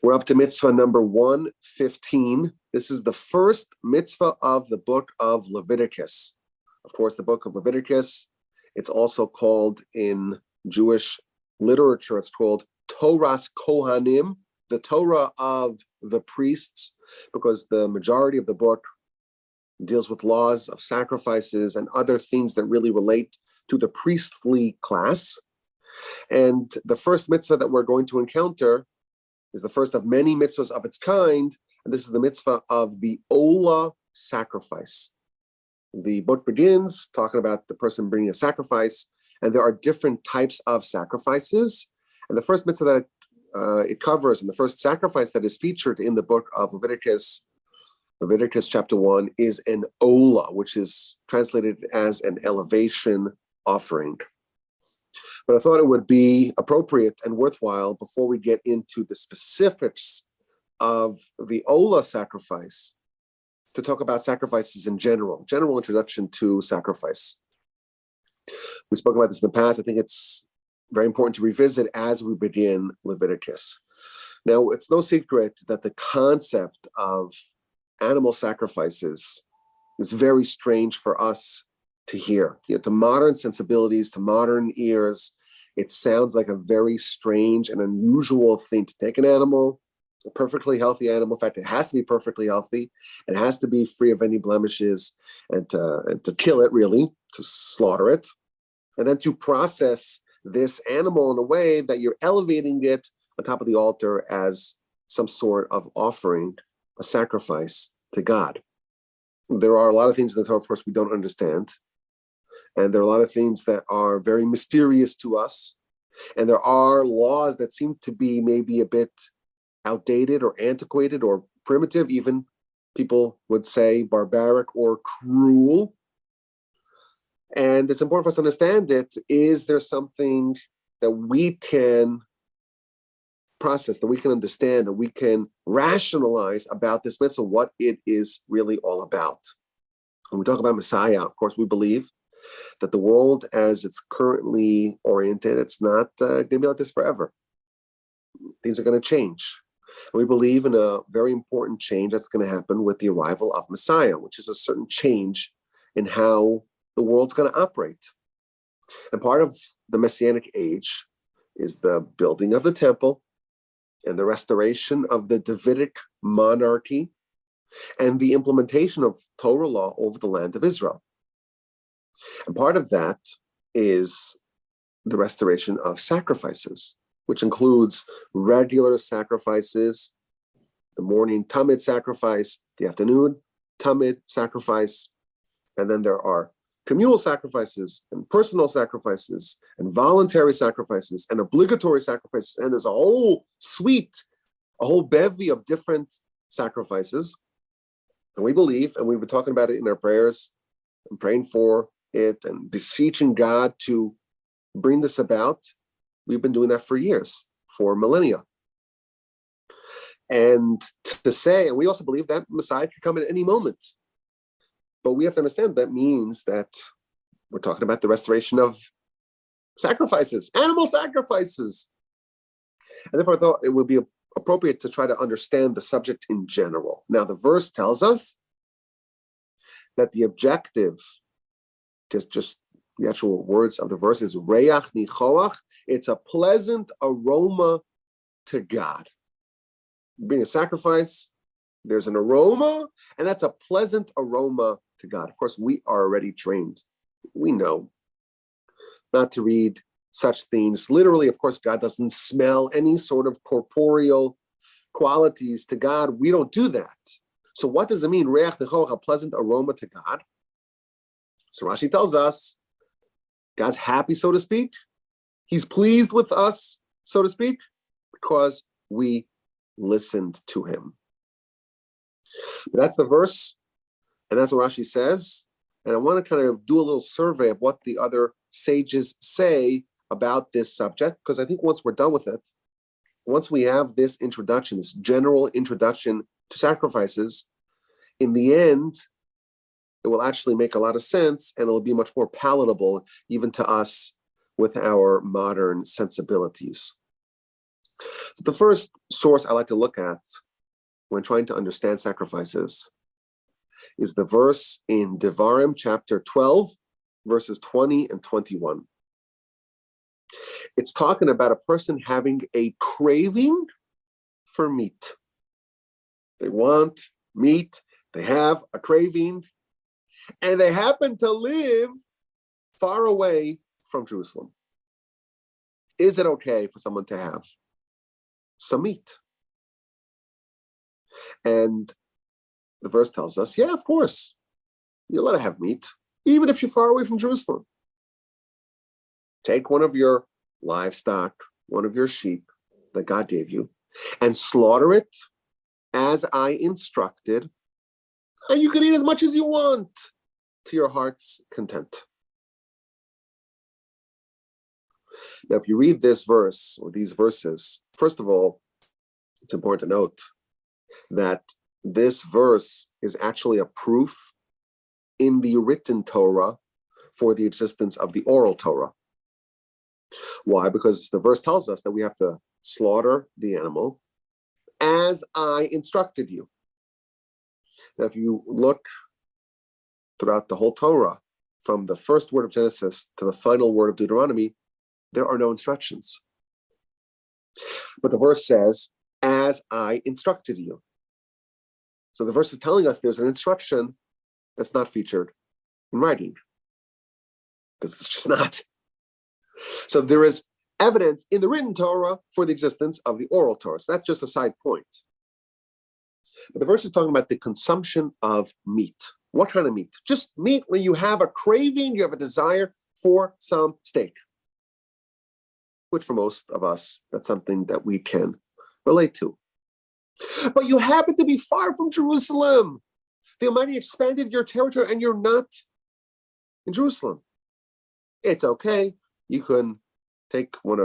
We're up to mitzvah number 115. This is the first mitzvah of the book of Leviticus. Of course, the book of Leviticus, it's also called in Jewish literature, it's called Torah's Kohanim, the Torah of the priests, because the majority of the book deals with laws of sacrifices and other things that really relate to the priestly class. And the first mitzvah that we're going to encounter is the first of many mitzvahs of its kind, and this is the mitzvah of the Olah sacrifice. The book begins talking about the person bringing a sacrifice, and there are different types of sacrifices. And the first mitzvah that it covers, and the first sacrifice that is featured in the book of Leviticus, Leviticus chapter 1, is an Olah, which is translated as an elevation offering. But I thought it would be appropriate and worthwhile, before we get into the specifics of the Olah sacrifice, to talk about sacrifices in general introduction to sacrifice. We spoke about this in the past. I think it's very important to revisit as we begin Leviticus. Now, it's no secret that the concept of animal sacrifices is very strange for us to hear. To modern sensibilities, to modern ears, it sounds like a very strange and unusual thing to take an animal, a perfectly healthy animal. In fact, it has to be perfectly healthy. It has to be free of any blemishes, and to kill it, really, to slaughter it, and then to process this animal in a way that you're elevating it on top of the altar as some sort of offering, a sacrifice to God. There are a lot of things in the Torah, of course, we don't understand. And there are a lot of things that are very mysterious to us. And there are laws that seem to be maybe a bit outdated or antiquated or primitive, even people would say barbaric or cruel. And it's important for us to understand it. Is there something that we can process, that we can understand, that we can rationalize about this mitzvah, what it is really all about? When we talk about Messiah, of course, we believe that the world as it's currently oriented, it's not going to be like this forever. Things are going to change. And we believe in a very important change that's going to happen with the arrival of Messiah, which is a certain change in how the world's going to operate. And part of the Messianic age is the building of the temple and the restoration of the Davidic monarchy and the implementation of Torah law over the land of Israel. And part of that is the restoration of sacrifices, which includes regular sacrifices, the morning Tamid sacrifice, the afternoon Tamid sacrifice, and then there are communal sacrifices and personal sacrifices and voluntary sacrifices and obligatory sacrifices. And there's a whole suite, a whole bevy of different sacrifices. And we believe, and we've been talking about it in our prayers and praying for it and beseeching God to bring this about. We've been doing that for years, for millennia. And to say, and we also believe that Messiah could come at any moment. But we have to understand that means that we're talking about the restoration of sacrifices, animal sacrifices. And therefore I thought it would be appropriate to try to understand the subject in general. Now, the verse tells us that the objective, just the actual words of the verse, is reach nichoach. It's a pleasant aroma to God. You bring a sacrifice, there's an aroma, and that's a pleasant aroma to God. Of course, we are already trained. We know not to read such things literally. Of course, God doesn't smell any sort of corporeal qualities to God. We don't do that. So what does it mean, reach nichoach, a pleasant aroma to God? So Rashi tells us God's happy, so to speak. He's pleased with us, so to speak, because we listened to him. That's the verse, and that's what Rashi says. And I want to kind of do a little survey of what the other sages say about this subject, because I think once we're done with it, once we have this introduction, this general introduction to sacrifices, in the end, it will actually make a lot of sense, and it'll be much more palatable even to us with our modern sensibilities. So the first source I like to look at when trying to understand sacrifices is the verse in Devarim chapter 12, verses 20 and 21. It's talking about a person having a craving for meat. They want meat, they have a craving, and they happen to live far away from Jerusalem. Is it okay for someone to have some meat? And the verse tells us, yeah, of course, you're allowed to have meat, even if you're far away from Jerusalem. Take one of your livestock, one of your sheep that God gave you, and slaughter it as I instructed, and you can eat as much as you want to your heart's content. Now, if you read this verse or these verses, first of all, it's important to note that this verse is actually a proof in the written Torah for the existence of the oral Torah. Why? Because the verse tells us that we have to slaughter the animal as I instructed you. Now, if you look throughout the whole Torah, from the first word of Genesis to the final word of Deuteronomy, there are no instructions. But the verse says, as I instructed you. So the verse is telling us there's an instruction that's not featured in writing, because it's just not. So there is evidence in the written Torah for the existence of the oral Torah. So that's just a side point. But the verse is talking about the consumption of meat. What kind of meat? Just meat when you have a craving, you have a desire for some steak, which for most of us, that's something that we can relate to. But you happen to be far from Jerusalem. The Almighty expanded your territory and you're not in Jerusalem. It's okay. You can take one of